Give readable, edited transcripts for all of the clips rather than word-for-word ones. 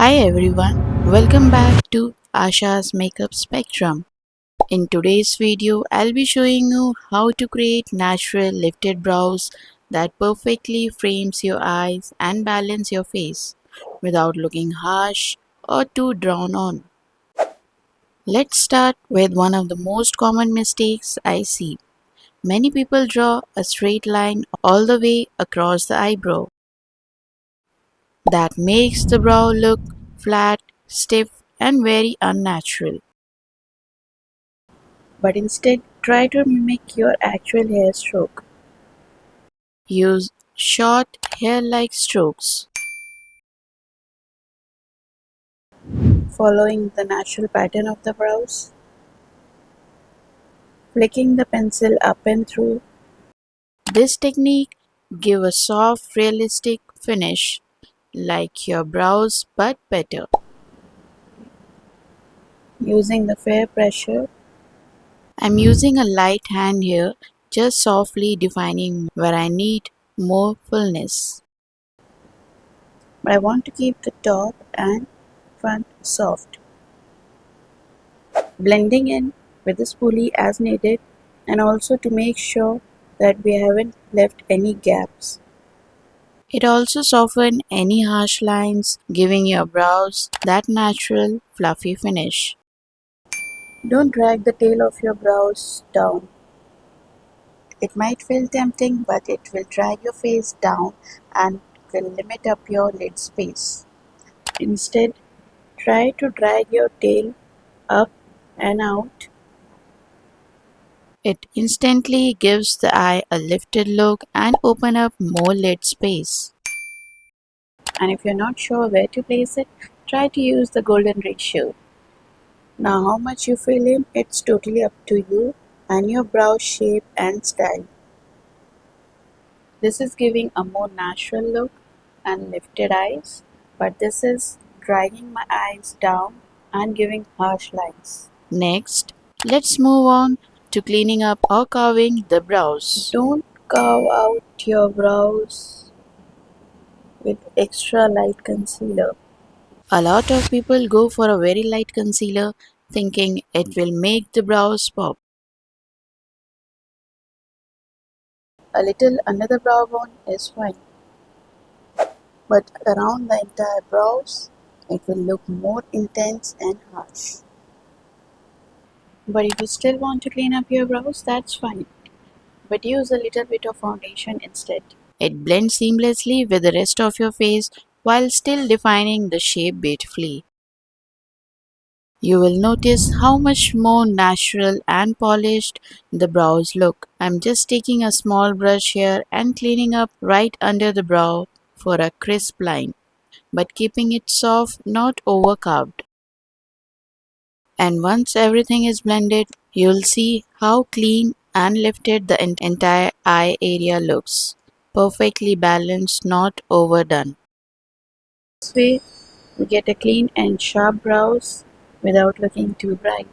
Hi everyone, welcome back to Asha's Makeup Spectrum. In today's video, I'll be showing you how to create natural lifted brows that perfectly frames your eyes and balance your face without looking harsh or too drawn on. Let's start with one of the most common mistakes I see. Many people draw a straight line all the way across the eyebrow. That makes the brow look flat, stiff, and very unnatural. But instead, try to mimic your actual hair stroke. Use short hair like strokes, following the natural pattern of the brows, flicking the pencil up and through. This technique gives a soft, realistic finish like your brows but better. Using the fair pressure, I'm using a light hand here, just softly defining where I need more fullness. But I want to keep the top and front soft. Blending in with the spoolie as needed, and also to make sure that we haven't left any gaps. It also softens any harsh lines, giving your brows that natural fluffy finish. Don't drag the tail of your brows down. It might feel tempting, but it will drag your face down and will limit up your lid space. Instead, try to drag your tail up and out. It instantly gives the eye a lifted look and open up more lid space. And if you're not sure where to place it, try to use the golden ratio. Now how much you fill in, it's totally up to you and your brow shape and style. This is giving a more natural look and lifted eyes, but this is dragging my eyes down and giving harsh lines. Next, let's move on to cleaning up or carving the brows. Don't carve out your brows with extra light concealer. A lot of people go for a very light concealer thinking it will make the brows pop. A little under the brow bone is fine, but around the entire brows, it will look more intense and harsh. But if you still want to clean up your brows, that's fine. But use a little bit of foundation instead. It blends seamlessly with the rest of your face while still defining the shape beautifully. You will notice how much more natural and polished the brows look. I'm just taking a small brush here and cleaning up right under the brow for a crisp line, but keeping it soft, not over carved. And once everything is blended, you'll see how clean and lifted the entire eye area looks. Perfectly balanced, not overdone. This way, we get a clean and sharp brows without looking too bright.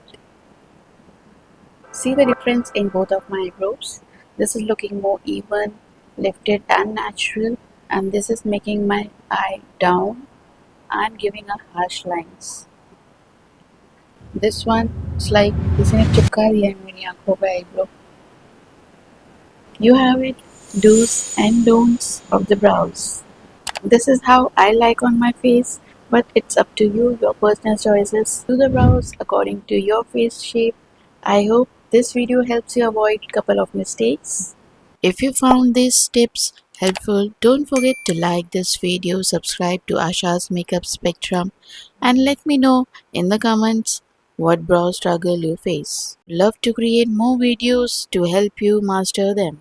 See the difference in both of my eyebrows? This is looking more even, lifted and natural, and this is making my eye down and giving a harsh lines. This one is like इसने चिपका दिया है मेरी आंखों पे eyebrow. You have it, do's and don'ts of the brows. This is how I like on my face, but it's up to you, your personal choices. Do the brows according to your face shape. I hope this video helps you avoid a couple of mistakes. If you found these tips helpful, don't forget to like this video, subscribe to Asha's Makeup Spectrum, and let me know in the comments what brow struggle you face. Love to create more videos to help you master them.